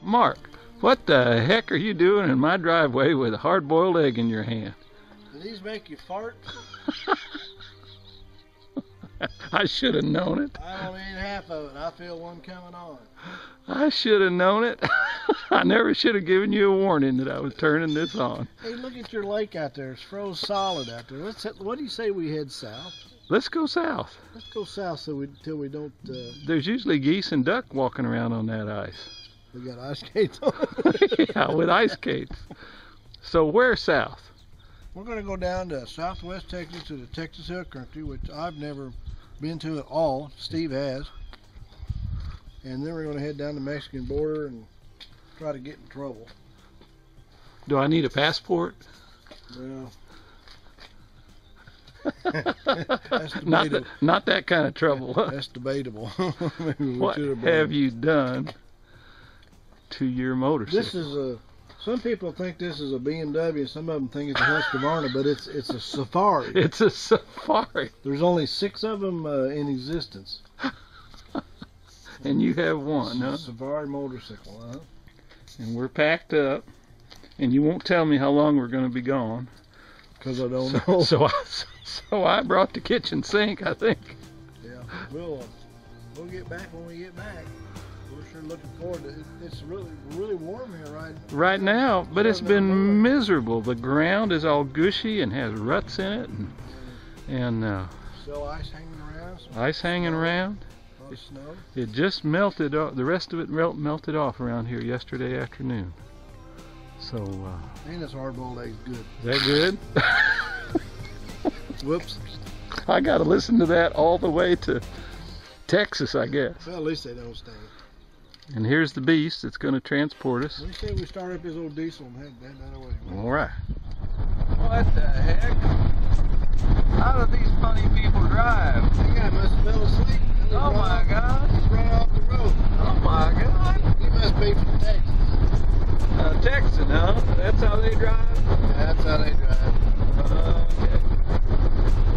Mark, what the heck are you doing in my driveway with a hard-boiled egg in your hand? Do these make you fart? I should have known it. I don't eat half of it. I feel one coming on. I should have known it. I never should have given you a warning that I was turning this on. Hey, look at your lake out there. It's froze solid out there. What do you say we head south? Let's go south. Let's go south till we don't... There's usually geese and duck walking around on that ice. We got ice skates on it. Yeah, with ice skates. So where south? We're going to go down to southwest Texas to the Texas Hill Country, which I've never been to at all. Steve has. And then we're going to head down the Mexican border and try to get in trouble. Do I need a passport? Well, that's debatable. Not that kind of trouble. That's debatable. Maybe what have you done to your motorcycle? This is a... Some people think this is a BMW, some of them think it's a Husqvarna, but it's a Safari. It's a Safari. There's only 6 of them in existence. And you have one, huh? Safari motorcycle, huh? And we're packed up, and you won't tell me how long we're going to be gone. Because I don't know. So I brought the kitchen sink, I think. Yeah, we'll get back when we get back. We're sure looking forward to it. It's really warm here right now, but it's been miserable. The ground is all gushy and has ruts in it, and still ice hanging around. Ice hanging around. Snow. It just melted off. The rest of it melted off around here yesterday afternoon. So. And this hard-boiled egg's good. Is that good? Whoops. I got to listen to that all the way to Texas, I guess. Well, at least they don't stink. And here's the beast that's going to transport us. Let me see if we start up his old diesel and head that away. All right. What the heck? How do these funny people drive? That guy must have fell asleep. Oh my God. He's run off the road. Oh my God. He must be from Texas. Texan, huh? That's how they drive? Yeah, that's how they drive. Okay.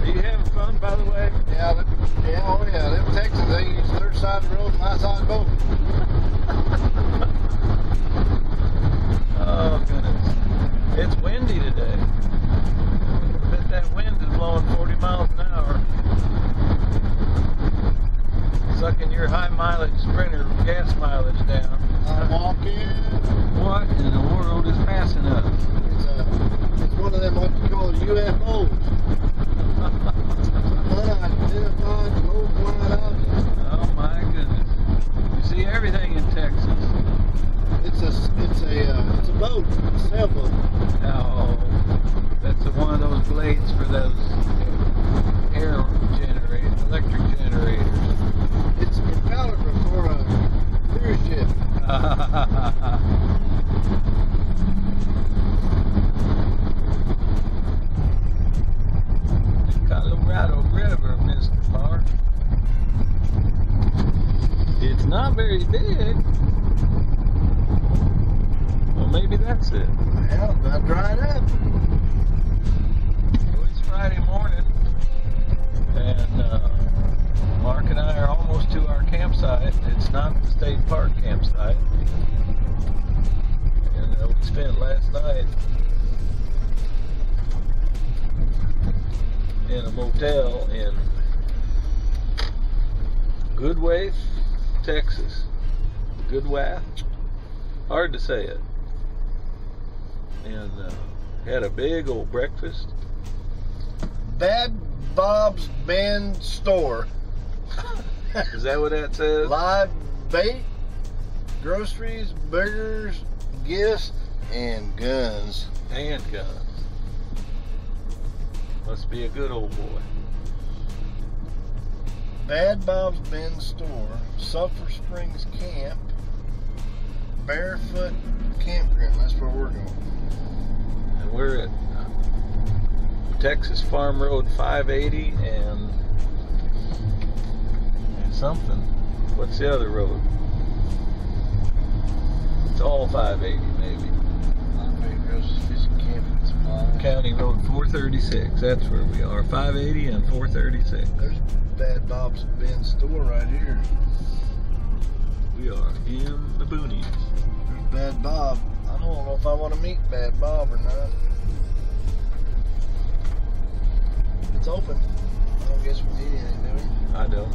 Are you having fun, by the way? Yeah, oh yeah. Them Texans, they use their side of the road and my side both. Oh goodness. It's windy today. I bet that wind is blowing 40 miles an hour. Sucking your high mileage Sprinter gas mileage down. I'm walking. What in the world is passing us? It's one of them what you call UFOs. Unidentified, low flying objects. Oh my goodness. You see everything in Texas. It's a boat, a sailboat. Oh, that's one of those blades for those air generators, electric generators. It's a propeller for a cruise ship. Colorado River, Mr. Mark. It's not very big. Well, maybe that's it. Yeah, about dried up. Well, it's Friday morning, and Mark and I are almost to our campsite. It's not the state park campsite. And we spent last night in a motel in Goodwaith, Texas. Goodwaith? Hard to say it. And had a big old breakfast. Bad Bob's Ben Store. Is that what that says? Live bait, groceries, burgers, gifts, and guns. And guns. Must be a good old boy. Bad Bob's Ben Store, Sulphur Springs Camp, Barefoot Campground. That's where we're going. And we're at Texas Farm Road 580 and something. What's the other road? It's all 580 maybe. County Road 436. That's where we are. 580 and 436. There's Bad Bob's Ben Store right here. We are in the boonies. There's Bad Bob. I don't know if I want to meet Bad Bob or not. It's open. I don't guess we need anything, do we? I don't.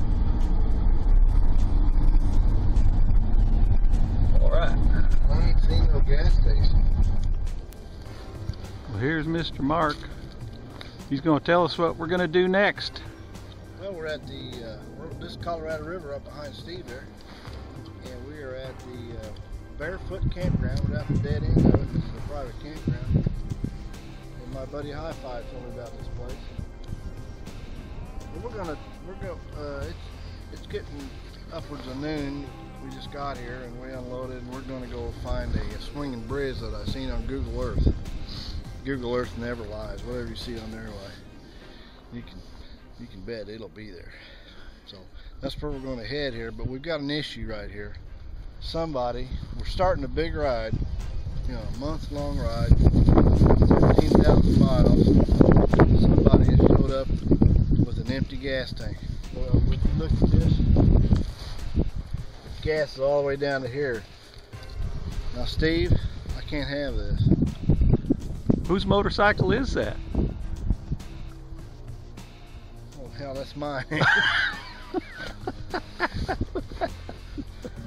Alright. I ain't seen no gas station. Well, here's Mr. Mark. He's going to tell us what we're going to do next. Well, we're at this Colorado River up behind Steve there. And we are at the Barefoot Campground. We're at the dead end of it. This is a private campground. And my buddy High Five told me about this place. But it's getting upwards of noon. We just got here and we unloaded, and we're going to go find a swinging bridge that I seen on Google Earth. Google Earth never lies. Whatever you see on there, you can bet it'll be there. So that's where we're going to head here. But we've got an issue right here. We're starting a big ride, a month-long ride, 17,000 miles. Somebody has showed up with an empty gas tank. Well, if you look at this, gas is all the way down to here. Now, Steve, I can't have this. Whose motorcycle is that? Oh hell, that's mine.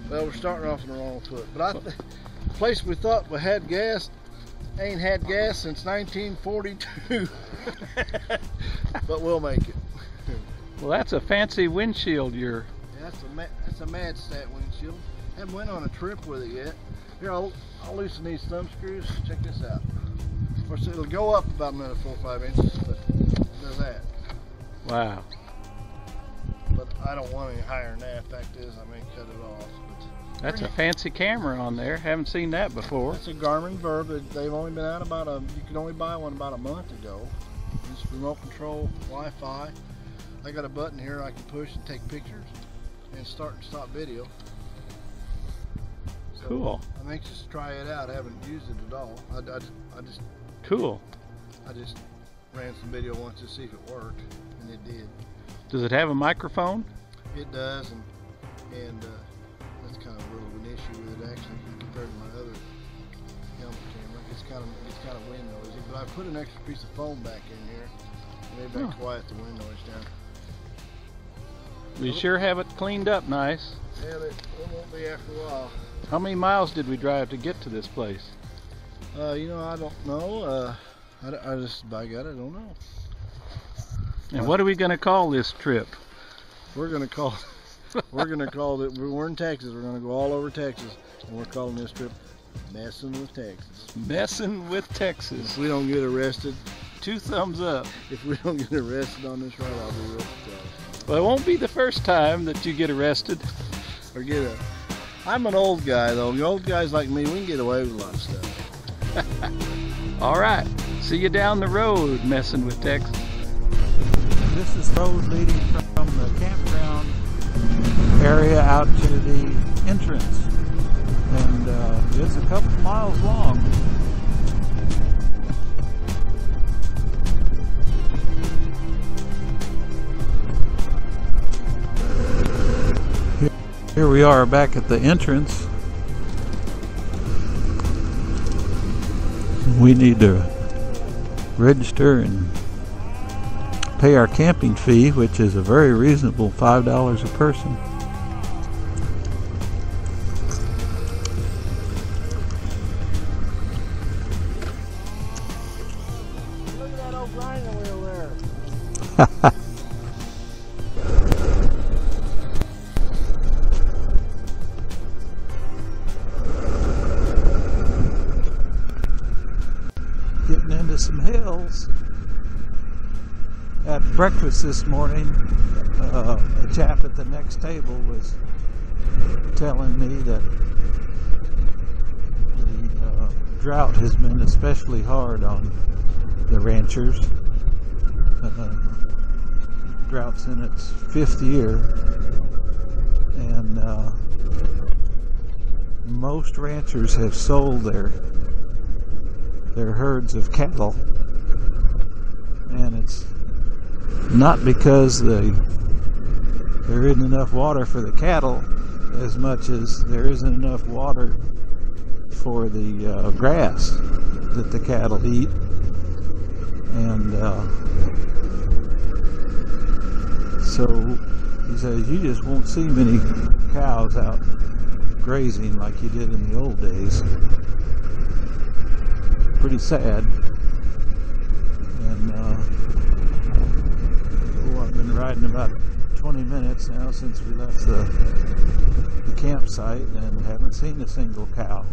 Well, we're starting off on the wrong foot. But the place we thought we had gas ain't had gas since 1942. But we'll make it. Well, that's a fancy windshield Yeah, that's a Mad Stat windshield. Haven't went on a trip with it yet. Here, I'll loosen these thumb screws. Check this out. Of course, it'll go up about another 4 or 5 inches, but there's that. Wow. But I don't want any higher than that. Fact is, I may cut it off. But That's a fancy camera on there. Haven't seen that before. It's a Garmin Verb. They've only been out you could only buy one about a month ago. It's remote control, Wi-Fi. I got a button here I can push and take pictures and start and stop video. So Cool. I'm anxious to try it out. I haven't used it at all. Cool. I just ran some video once to see if it worked, and it did. Does it have a microphone? It does, and that's kind of a little of an issue with it actually compared to my other helmet camera. It's kind of wind noisy, but I put an extra piece of foam back in here, and maybe I can quiet the wind noise down. We sure have it cleaned up nice. Yeah, it won't be after a while. How many miles did we drive to get to this place? I don't know. I just, by God, I don't know. And what are we going to call this trip? We're gonna call it. We're in Texas. We're gonna go all over Texas, and we're calling this trip "Messin with Texas." Messin with Texas. If we don't get arrested, 2 thumbs up. if we don't get arrested on this ride, I'll be real surprised. Well, it won't be the first time that you get arrested. Or I'm an old guy though. The old guys like me, we can get away with a lot of stuff. All right. See you down the road, Messin with Texas. This is the road leading from the campground area out to the entrance, and it's a couple miles long. Here we are back at the entrance. We need to register and pay our camping fee, which is a very reasonable $5 a person. Look at that old grinding wheel there. Getting into some hills. At breakfast this morning, a chap at the next table was telling me that the drought has been especially hard on the ranchers. Drought's in its 5th year, and most ranchers have sold their herds of cattle, and it's not because there isn't enough water for the cattle, as much as there isn't enough water for the grass that the cattle eat. And so he says you just won't see many cows out grazing like you did in the old days. Pretty sad. And I've been riding about 20 minutes now since we left the campsite and haven't seen a single cow.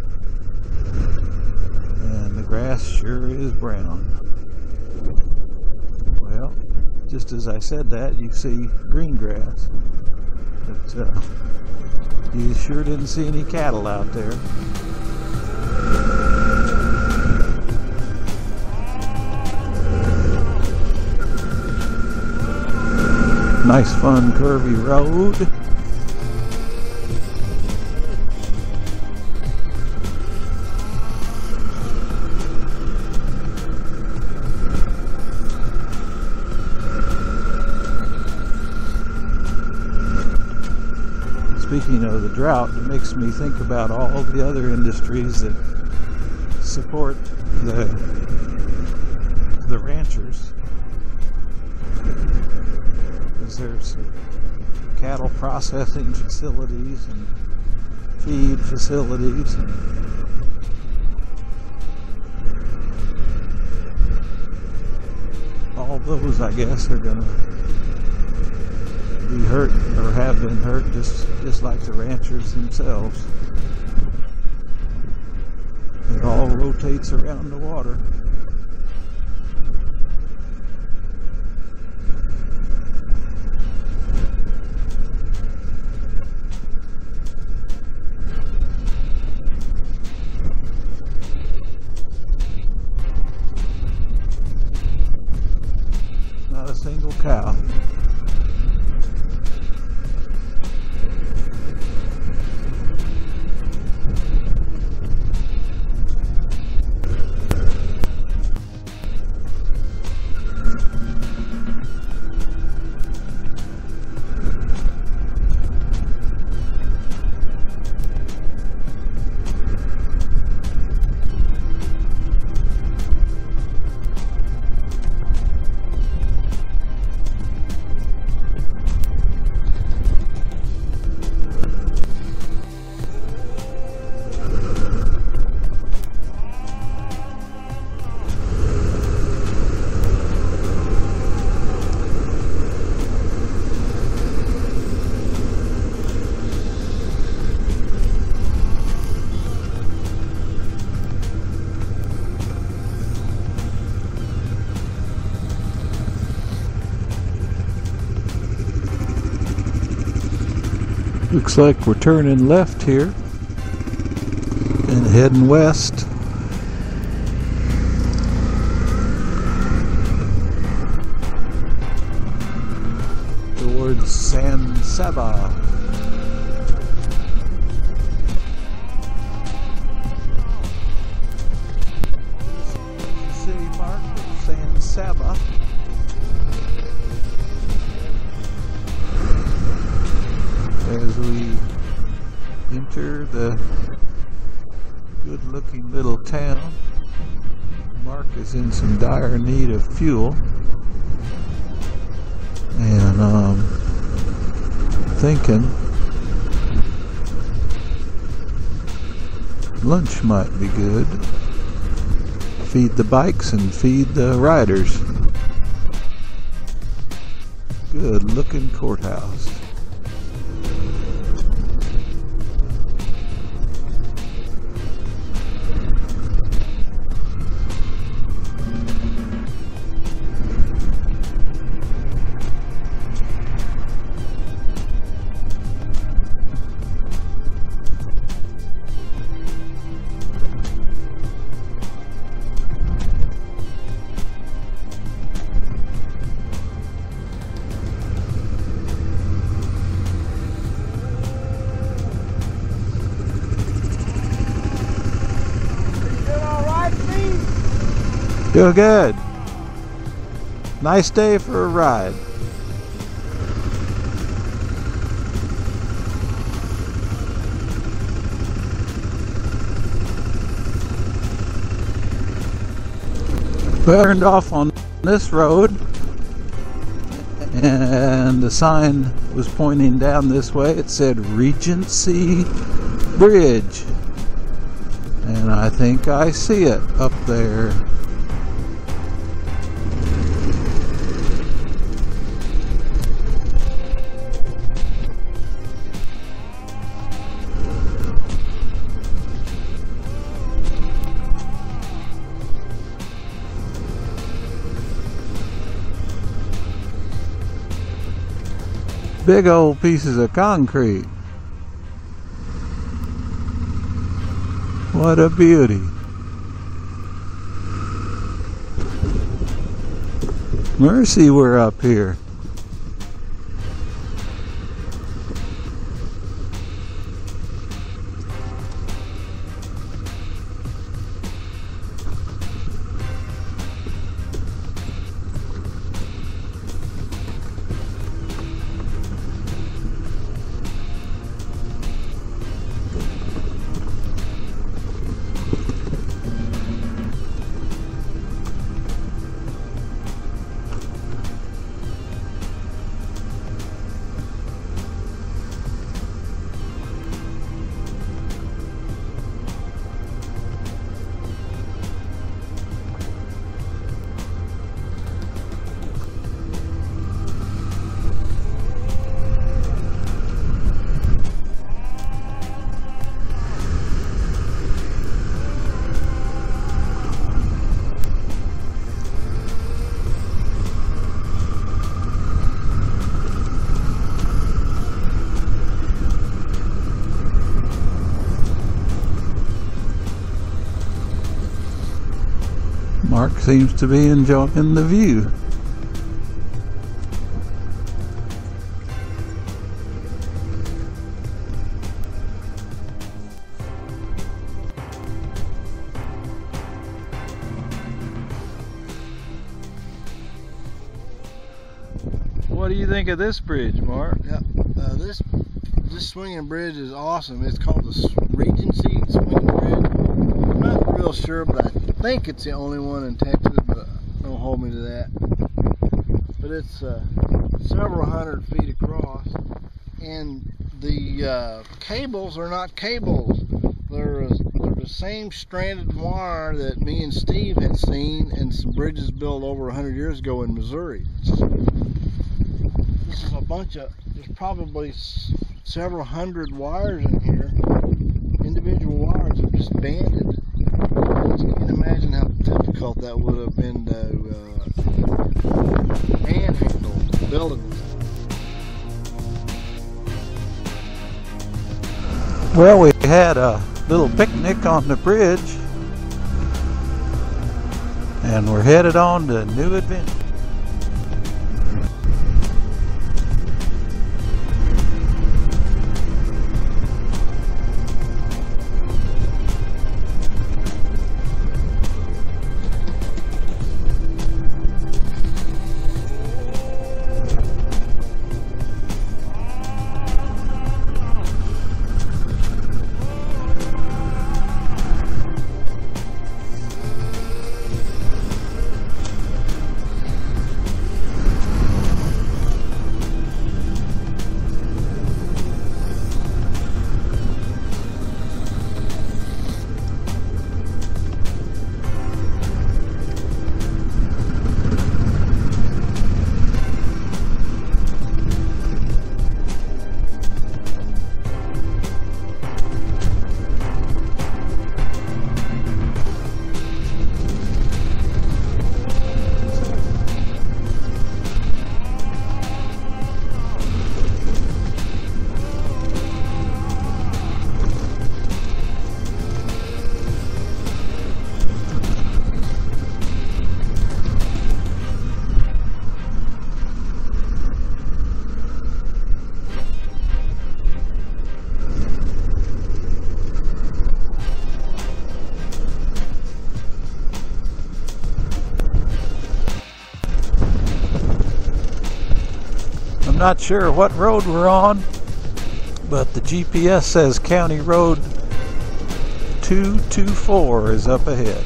And the grass sure is brown. Well, just as I said that, you see green grass. But you sure didn't see any cattle out there. Nice fun curvy road. Speaking of the drought, it makes me think about all the other industries that support the ranchers. There's cattle processing facilities and feed facilities. And all those, I guess, are going to be hurt or have been hurt just like the ranchers themselves. It all rotates around the water. Not a single cow. Looks like we're turning left here and heading west. Towards San Saba. City mark of San Saba. As we enter the good-looking little town, Mark is in some dire need of fuel, and thinking lunch might be good. Feed the bikes and feed the riders. Good-looking courthouse. Doing good. Nice day for a ride. Well, I turned off on this road, and the sign was pointing down this way. It said Regency Bridge, and I think I see it up there. Big old pieces of concrete. What a beauty. Mercy, we're up here. Mark seems to be enjoying the view. What do you think of this bridge, Mark? Yeah, this swinging bridge is awesome. It's called the Regency swinging bridge. I'm not real sure, but I think it's the only one in Texas, but don't hold me to that. But it's several hundred feet across, and the cables are not cables. They're the same stranded wire that me and Steve had seen in some bridges built over 100 years ago in Missouri. This is a bunch of, there's probably several hundred wires in here. Individual wires are just banded. So you can imagine how difficult that would have been to manhandle building. Well, we had a little picnic on the bridge, and we're headed on to new adventure. I'm not sure what road we're on, but the GPS says County Road 224 is up ahead.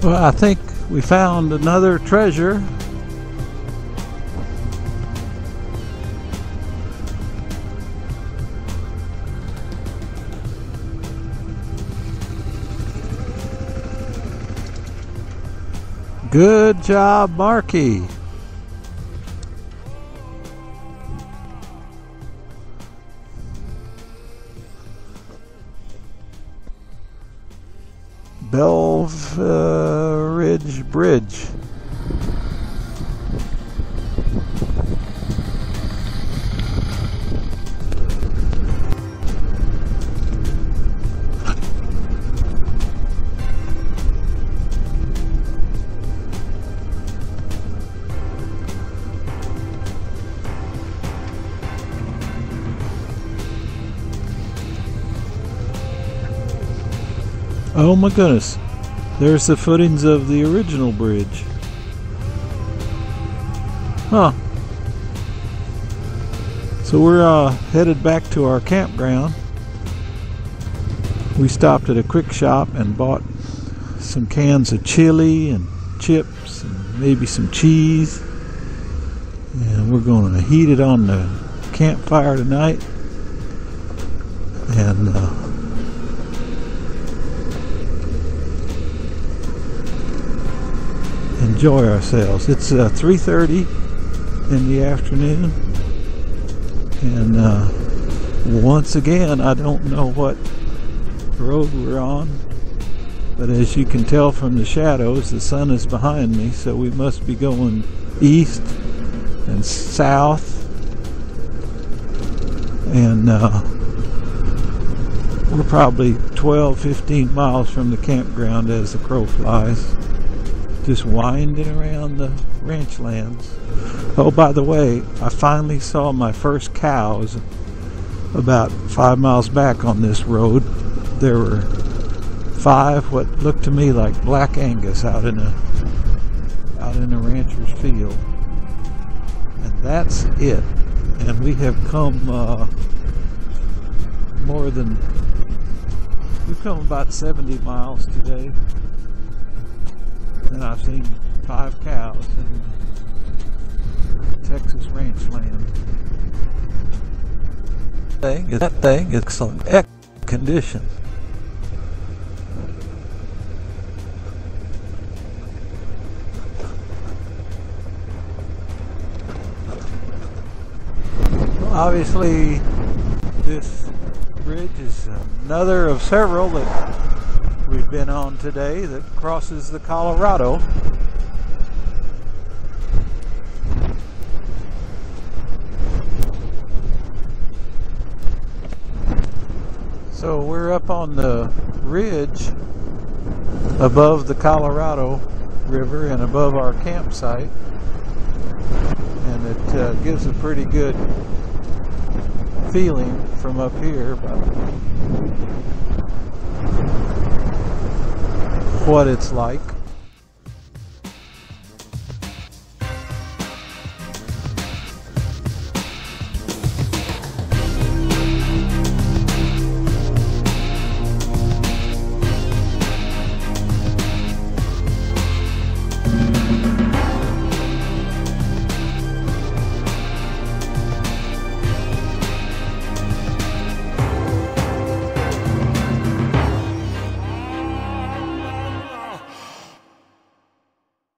Well, I think we found another treasure. Good job, Marky. Ridge Bridge. Oh my goodness, there's the footings of the original bridge. Huh. So we're headed back to our campground. We stopped at a quick shop and bought some cans of chili and chips and maybe some cheese. And we're going to heat it on the campfire tonight. And enjoy ourselves. It's 3:30 in the afternoon, and once again I don't know what road we're on, but as you can tell from the shadows, the sun is behind me, so we must be going east and south, and we're probably 12-15 miles from the campground as the crow flies. Just winding around the ranch lands. Oh, by the way, I finally saw my first cows about 5 miles back on this road. There were 5 what looked to me like black Angus out in a rancher's field, and that's it. And we have come we've come about 70 miles today. And I've seen 5 cows in Texas ranch land. That thing is excellent condition. Well, obviously, this bridge is another of several that we've been on today that crosses the Colorado. So we're up on the ridge above the Colorado River and above our campsite, and it gives a pretty good feeling from up here about what it's like.